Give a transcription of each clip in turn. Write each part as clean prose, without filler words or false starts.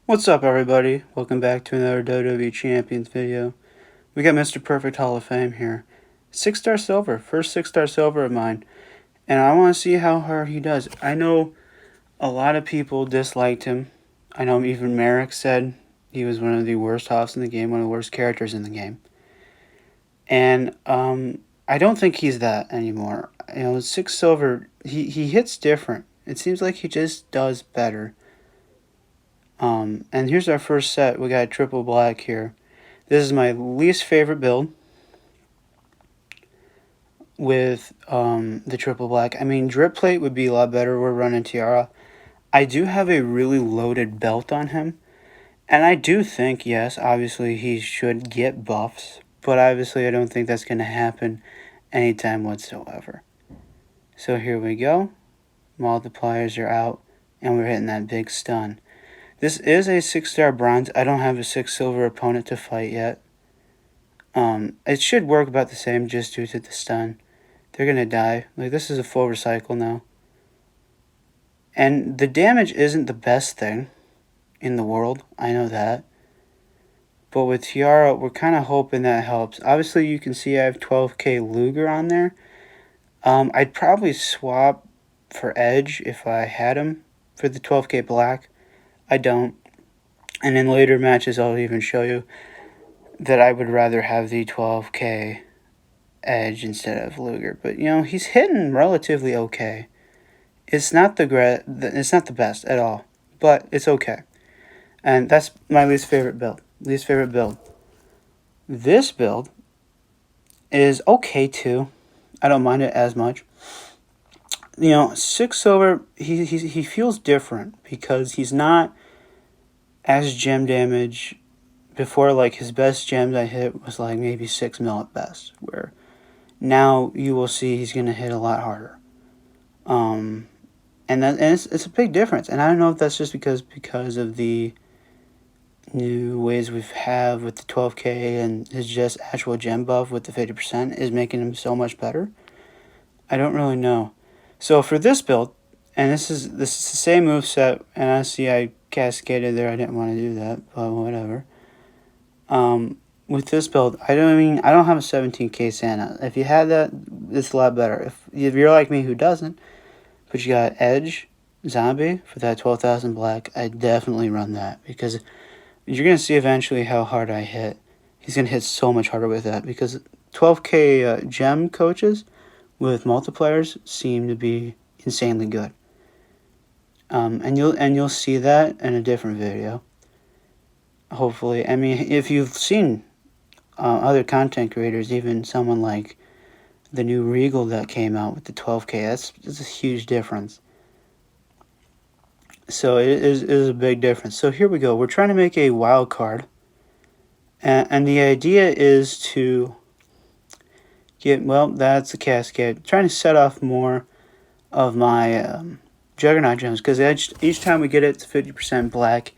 What's up, everybody? Welcome back to another WWE Champions video. We got Mr. Perfect Hall of Fame here. 6-star silver, first 6-star silver of mine. And I want to see how hard he does. I know a lot of people disliked him. I know even Merrick said he was one of the worst Hoffs in the game, one of the worst characters in the game. And I don't think he's that anymore. 6 silver, he hits different. It seems like he just does better. And here's our first set. We got triple black here. This is my least favorite build with the triple black. I mean, drip plate would be a lot better. We're running Tiara. I do have a really loaded belt on him. And I do think, yes, obviously he should get buffs. But obviously I don't think that's going to happen anytime whatsoever. So here we go. Multipliers are out. And we're hitting that big stun. This is a 6-star bronze. I don't have a 6 silver opponent to fight yet. It should work about the same just due to the stun. They're going to die. Like, this is a full recycle now. And the damage isn't the best thing in the world. I know that. But with Tiara, we're kind of hoping that helps. Obviously, you can see I have 12k Luger on there. I'd probably swap for Edge if I had him for the 12k black. I don't. And in later matches, I'll even show you that I would rather have the 12k Edge instead of Luger. But, he's hitting relatively okay. It's not it's not the best at all, but it's okay. And that's my least favorite build. This build is okay too. I don't mind it as much. 6 silver, he feels different because he's not as gem damage. Before, like, his best gems I hit was like maybe 6 mil at best, where now you will see he's going to hit a lot harder. And it's a big difference. And I don't know if that's just because of the new ways we have with the 12k and his just actual gem buff with the 50% is making him so much better. I don't really know. So for this build, and this is the same moveset, and I see I cascaded there. I didn't want to do that, but whatever. With this build, I don't have a 17k Santa. If you had that, it's a lot better. If you're like me who doesn't, but you got Edge, Zombie for that 12,000 black, I definitely run that because you're going to see eventually how hard I hit. He's going to hit so much harder with that because 12k gem coaches with multipliers seem to be insanely good. And you'll see that in a different video. Hopefully, I mean, if you've seen other content creators, even someone like the new Regal that came out with the 12k, that's a huge difference. So it is a big difference. So here we go. We're trying to make a wild card, and the idea is to get, well, that's a cascade. Trying to set off more of my Juggernaut gems because each time we get it, it's 50% black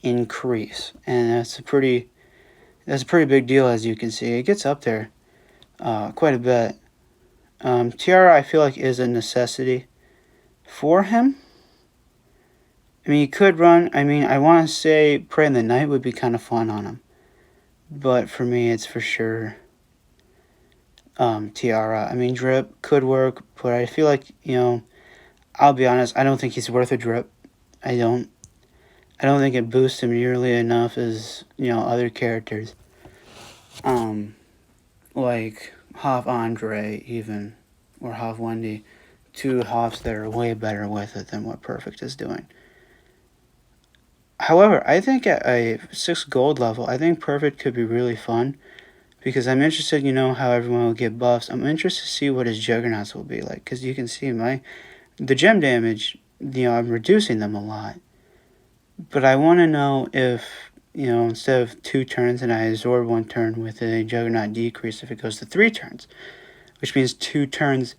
increase, and that's a pretty big deal, as you can see. It gets up there quite a bit. Tiara, I feel like, is a necessity for him. I mean, he could run. I mean, I want to say Pray in the Night would be kind of fun on him, but for me, it's for sure Tiara. I mean, drip could work, but I feel like, I'll be honest, I don't think he's worth a drip. I don't think it boosts him nearly enough as, other characters. Like Hoff Andre even, or Hoff Wendy. Two Hoffs that are way better with it than what Perfect is doing. However, I think at a 6 gold level, I think Perfect could be really fun. Because I'm interested, how everyone will get buffs. I'm interested to see what his Juggernauts will be like. Because you can see the gem damage, I'm reducing them a lot. But I want to know if, instead of 2 turns and I absorb 1 turn with a Juggernaut decrease, if it goes to 3 turns. Which means 2 turns,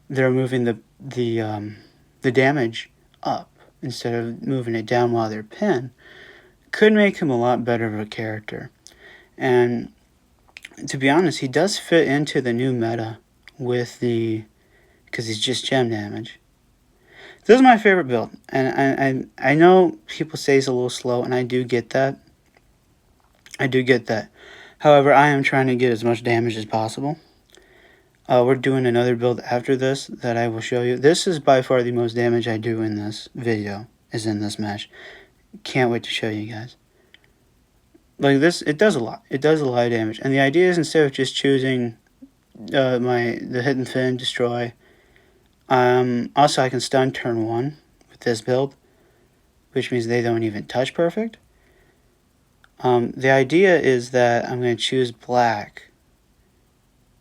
they're moving the damage up instead of moving it down while they're pinned. Could make him a lot better of a character. And to be honest, he does fit into the new meta because he's just gem damage. This is my favorite build, and I know people say it's a little slow, and I do get that. I do get that. However, I am trying to get as much damage as possible. We're doing another build after this that I will show you. This is by far the most damage I do in this video, is in this match. Can't wait to show you guys. Like this, it does a lot. It does a lot of damage. And the idea is, instead of just choosing the hit and fin, destroy, also I can stun turn 1 with this build, which means they don't even touch perfect. The idea is that I'm going to choose black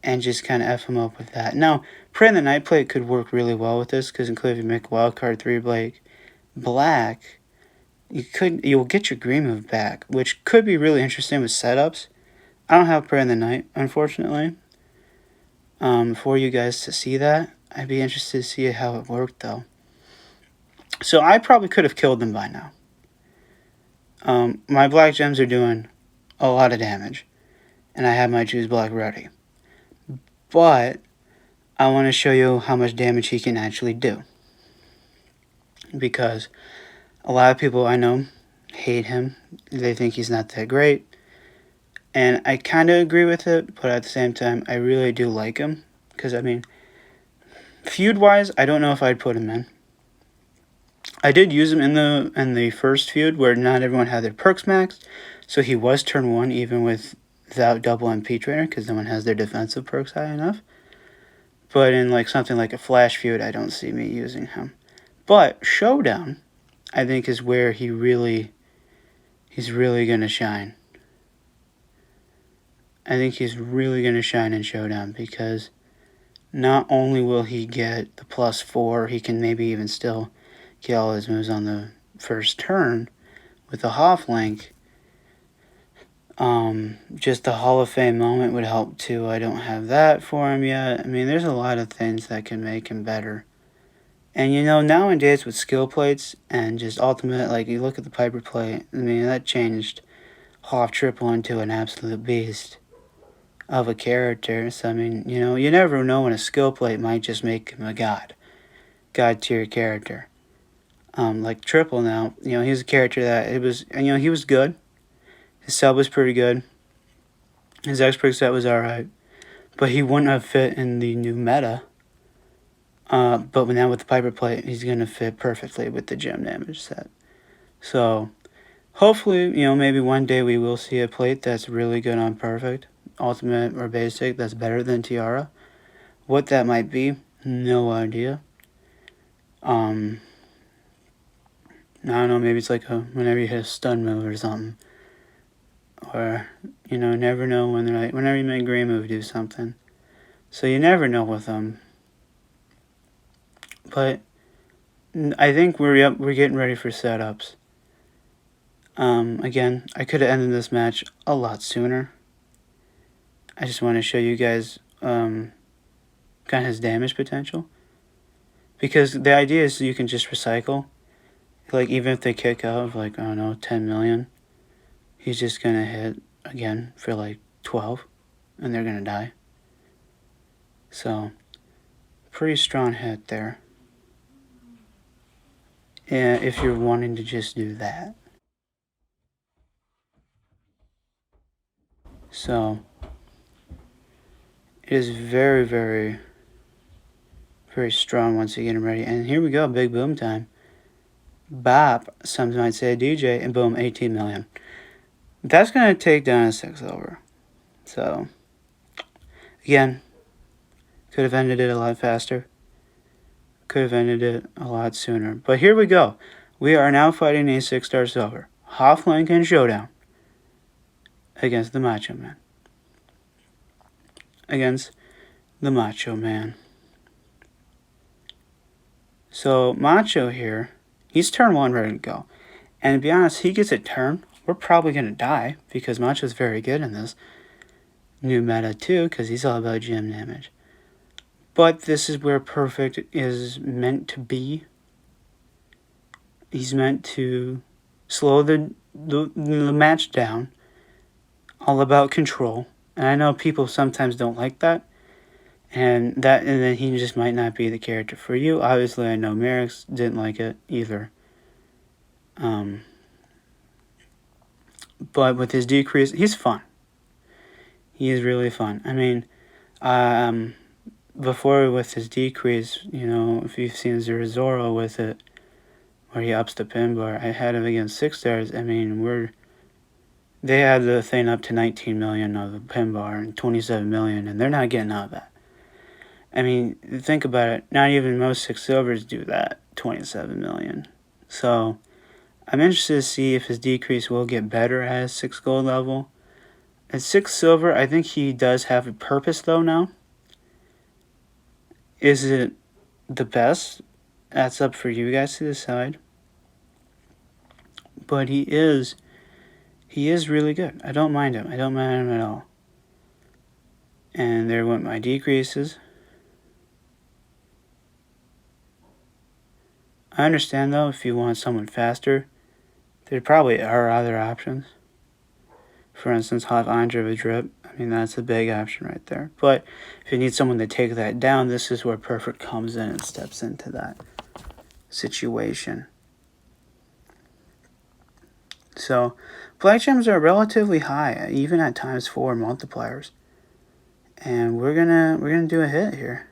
and just kind of F him up with that. Now, Prey in the Nightplate could work really well with this, because including if you make Wildcard 3 black, you'll get your green move back, which could be really interesting with setups. I don't have Prey in the Night, unfortunately, for you guys to see that. I'd be interested to see how it worked, though. So I probably could have killed them by now. My black gems are doing a lot of damage, and I have my choose black ready. But I want to show you how much damage he can actually do, because a lot of people I know hate him. They think he's not that great, and I kind of agree with it, but at the same time, I really do like him, because, I mean, feud-wise, I don't know if I'd put him in. I did use him in the first feud, where not everyone had their perks maxed, so he was turn 1 even without double MP trainer, because no one has their defensive perks high enough. But in like something like a Flash feud, I don't see me using him. But Showdown, I think, is where he's really going to shine. I think he's really going to shine in Showdown, because not only will he get the +4, he can maybe even still get all his moves on the first turn with the Hoff Link. Just the Hall of Fame moment would help too. I don't have that for him yet. I mean, there's a lot of things that can make him better. And you know, nowadays with skill plates and just ultimate, like you look at the Piper plate, I mean, that changed Hoff Triple into an absolute beast of a character. So, I mean, you know, you never know when a skill plate might just make him a god tier character. Like Triple now, you know, he's a character that he was good. His sub was pretty good. His expert set was alright. But he wouldn't have fit in the new meta. But now with the Piper plate, he's going to fit perfectly with the gem damage set. So, hopefully, you know, maybe one day we will see a plate that's really good on perfect, ultimate, or basic, that's better than Tiara. What that might be, no idea. I don't know, maybe it's like whenever you hit a stun move or something. Or, you know, never know whenever you make green move, do something. So you never know with them. But I think we're getting ready for setups. Again, I could have ended this match a lot sooner. I just want to show you guys kind of his damage potential. Because the idea is you can just recycle. Like, even if they kick out of, like, I don't know, 10 million, he's just going to hit again for, like, 12, and they're going to die. So, pretty strong hit there. And if you're wanting to just do that. So, it is very, very, very strong once you get him ready. And here we go, big boom time. Bop, some might say DJ, and boom, 18 million. That's going to take down a 6 over. So, again, could have ended it a lot faster. Could have ended it a lot sooner. But here we go. We are now fighting a 6-star silver. Hoff Link and Showdown against the Macho Man. Against the Macho Man. So, Macho here, he's turn 1 ready to go. And to be honest, he gets a turn. We're probably going to die, because Macho's very good in this new meta too, because he's all about gem damage. But this is where perfect is meant to be. He's meant to slow the match down. All about control. And I know people sometimes don't like that. and then he just might not be the character for you. Obviously, I know Merrick's didn't like it either. But with his decrease, he's fun. He is really fun. I mean, before with his decrease, if you've seen Zoro with it, where he ups the pin bar, I had him against 6 stars. I mean, they had the thing up to 19 million of the pin bar and 27 million, and they're not getting out of that. I mean, think about it. Not even most 6 silvers do that, 27 million. So, I'm interested to see if his decrease will get better at his 6 gold level. At 6 silver, I think he does have a purpose though now. Is it the best? That's up for you guys to decide. But he is really good. I don't mind him. I don't mind him at all. And there went my decreases. I understand though, if you want someone faster, there probably are other options. For instance, have Andre with drip. I mean, that's a big option right there. But if you need someone to take that down, this is where Perfect comes in and steps into that situation. So, black gems are relatively high, even at ×4 multipliers. And we're gonna do a hit here.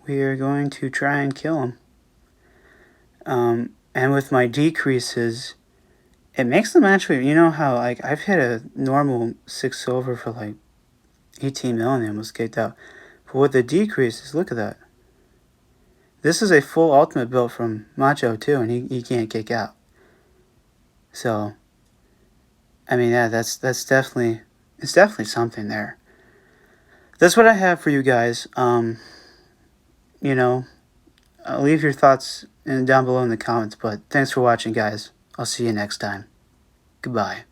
We are going to try and kill him. And with my decreases, it makes them actually, you know how, like, I've hit a normal 6 silver for, like, 18 mil and they almost kicked out. But with the decreases, look at that. This is a full ultimate build from Macho, too, and he can't kick out. So, I mean, yeah, that's definitely, it's definitely something there. That's what I have for you guys. Leave your thoughts down below in the comments, but thanks for watching, guys. I'll see you next time. Goodbye.